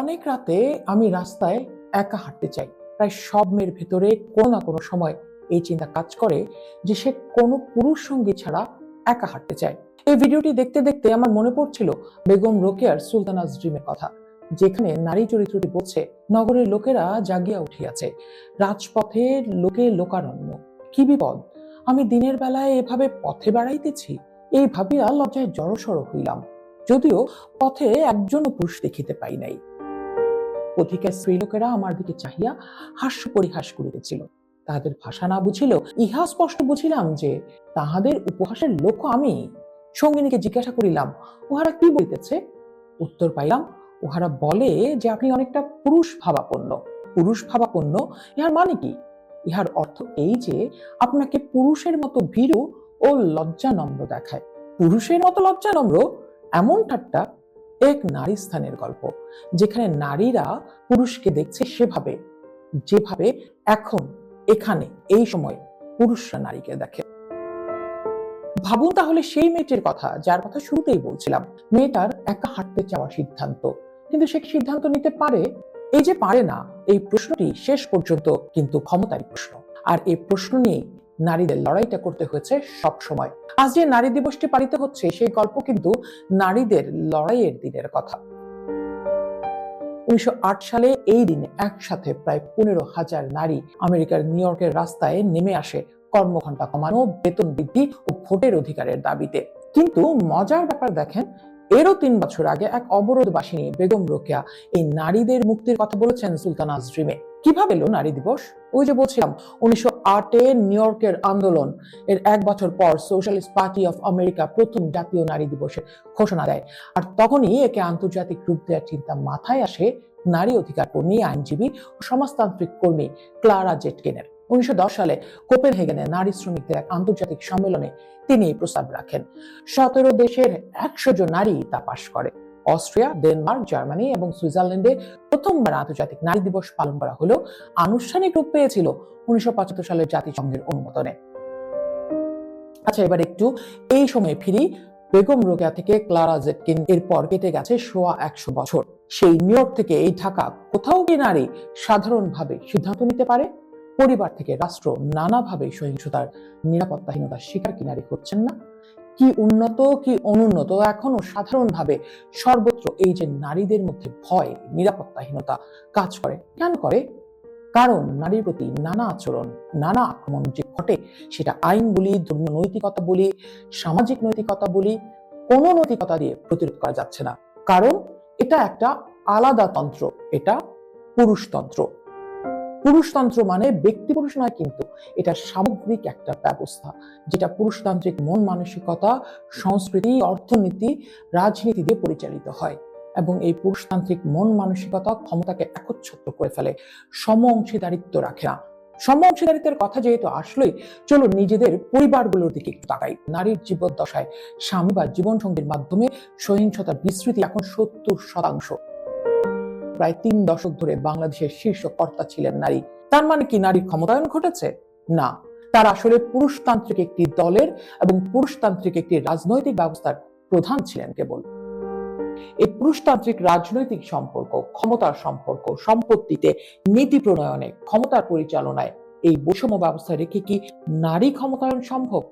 অনেক রাতে আমি রাস্তায় একা হাঁটতে চাই। প্রায় সব মেয়ের ভেতরে কোনো না কোনো সময় এই চিন্তা কাজ করে যে সে কোনো পুরুষ সঙ্গী ছাড়া একা হাঁটতে চায়। এই ভিডিওটি দেখতে দেখতে আমার মনে পড়ছিল বেগম রোকেয়ার সুলতানাস ড্রিমের কথা, যেখানে নারী চরিত্রটি বলছে, নগরের লোকেরা জাগিয়া উঠিয়াছে, রাজপথে লোকে লোকারণ্য, কি বিপদ, আমি দিনের বেলায় এভাবে পথে বেড়াইতেছি। এই ভাবিয়া লজ্জায় জড়সড় হইলাম, যদিও পথে একজনও পুরুষ দেখিতে পাই নাই। পথিকের স্ত্রীলোকেরা আমার দিকে চাহিয়া হাস্য পরিহাস করিতেছিল। তাহাদের ভাষা না বুঝিল ইহা স্পষ্ট বুঝিলাম যে তাহাদের উপহাসের লক্ষ্য আমি। সঙ্গিনীকে জিজ্ঞাসা করিলাম, উহারা কি বলিতেছে? উত্তর পাইলাম, উহারা বলে যে আপনি অনেকটা পুরুষ ভাবাপন্ন। পুরুষ ভাবাপন্ন ইহার মানে কি? ইহার অর্থ এই যে আপনাকে পুরুষের মতো ভীরু ও লজ্জানম্র দেখায়। পুরুষের মতো লজ্জানম্র? এমন ঠাট্টা! এক নারী স্থানের গল্প, যেখানে নারীরা পুরুষকে দেখছে সেভাবে যেভাবে এখন এখানে এই সময় পুরুষরা নারীকে দেখে। ভাবুন তাহলে সেই মেয়েটির কথা যার কথা শুরুতেই বলছিলাম। মেয়েটার একা হাঁটতে চাওয়ার সিদ্ধান্ত, কিন্তু সে কি সিদ্ধান্ত নিতে পারে? এই যে পারে না, এই প্রশ্নটি শেষ পর্যন্ত কিন্তু ক্ষমতারই প্রশ্ন। আর এই প্রশ্ন নিয়ে নারীদের লড়াইটা করতে হয়েছে সব সময়। আজ যে নারী দিবসটি পালিত হচ্ছে, সেই গল্প কিন্তু নারীদের লড়াইয়ের দিনের কথা। 1908 সালে এই দিনে একসাথে প্রায় 15,000 নারী আমেরিকার নিউ ইয়র্কের রাস্তায় নেমে আসে কর্মঘণ্টা কমানো, বেতন বৃদ্ধি ও ভোটের অধিকারের দাবিতে। কিন্তু মজার ব্যাপার দেখেন, এরও 3 বছর আগে এক অবরোধবাসিনী বেগম রোকেয়া এই নারীদের মুক্তির কথা বলেছেন সুলতানাস ড্রিমে। কিভাবে এলো নারী দিবস? ওই যে বলছিলাম, 1908-এ নিউ ইয়র্কের আন্দোলন এর 1 বছর পর সোশ্যালিস্ট পার্টি অফ আমেরিকা প্রথম জাতীয় নারী দিবসের ঘোষণা দেয়। আর তখনই একে আন্তর্জাতিক রূপ দেওয়ার চিন্তা মাথায় আসে নারী অধিকার কর্মী, আইনজীবী ও সমাজতান্ত্রিক কর্মী ক্লারা জেটকিনের। 1910 সালে কোপেনহেগেনে নারী শ্রমিকদের এক আন্তর্জাতিক সম্মেলনে তিনি এই প্রস্তাব রাখেন। 17 দেশের 100 জন নারী তা পাশ করে। অস্ট্রিয়া, ডেনমার্ক, জার্মানি এবং সুইজারল্যান্ডে প্রথমবার আন্তর্জাতিক নারী দিবস পালন করা হলেও আনুষ্ঠানিক রূপ পেয়েছিল 1975 সালের জাতিসংঘের অনুমোদনে। আচ্ছা, এবার একটু এই সময়ে ফিরি। বেগম রোকেয়া থেকে ক্লারা জেটকিন, এরপর কেটে গেছে 100 বছর। সেই নিউ ইয়র্ক থেকে এই ঢাকা, কোথাও কি নারী সাধারণভাবে সিদ্ধান্ত নিতে পারে? পরিবার থেকে রাষ্ট্র নানাভাবে সহিংসতার, নিরাপত্তাহীনতার শিকার কি নারী হচ্ছেন না? কি উন্নত কি অনুন্নত, এখনো সাধারণভাবে সর্বত্র এই যে নারীদের মধ্যে ভয়, নিরাপত্তাহীনতা কাজ করে। কেন করে? কারণ নারীর প্রতি নানা আচরণ, নানা আক্রমণ যে ঘটে, সেটা আইন বলি, ধর্মীয় নৈতিকতা বলি, সামাজিক নৈতিকতা বলি, কোনো নৈতিকতা দিয়ে প্রতিরোধ করা যাচ্ছে না। কারণ এটা একটা আলাদা তন্ত্র, এটা পুরুষতন্ত্র। পুরুষতন্ত্র মানে ব্যক্তি পুরুষ নয়, কিন্তু এটা সামগ্রিক একটা ব্যবস্থা, যেটা পুরুষতান্ত্রিক মন মানসিকতা, সংস্কৃতি, অর্থনীতি, রাজনীতি দিয়ে পরিচালিত হয়। এবং এই পুরুষতান্ত্রিক মন মানসিকতা ক্ষমতাকে একচ্ছত্র করে ফেলে, সম অংশীদারিত্ব রাখে না। সম অংশীদারিত্বের কথা যেহেতু আসলেই, চলো নিজেদের পরিবারগুলোর দিকে একটু তাকাই। নারীর জীবদ্দশায় স্বামী বা জীবনসঙ্গীর মাধ্যমে সহিংসতার বিস্তৃতি এখন 70%। প্রায় 3 দশক ধরে বাংলাদেশের শীর্ষ কর্তা ছিলেন নারী। তার মানে কি নারীর ক্ষমতায়ন ঘটেছে? না, তার আসলে পুরুষতান্ত্রিক একটি দলের এবং পুরুষতান্ত্রিক একটি রাজনৈতিক ব্যবস্থার প্রধান ছিলেন কেবল। এই পুরুষতান্ত্রিক রাজনৈতিক সম্পর্ক, ক্ষমতার সম্পর্ক, সম্পত্তিতে, নীতি প্রণয়নে, ক্ষমতার পরিচালনায় এই বৈষম্য ব্যবস্থা রেখে কি নারী ক্ষমতায়ন সম্ভব?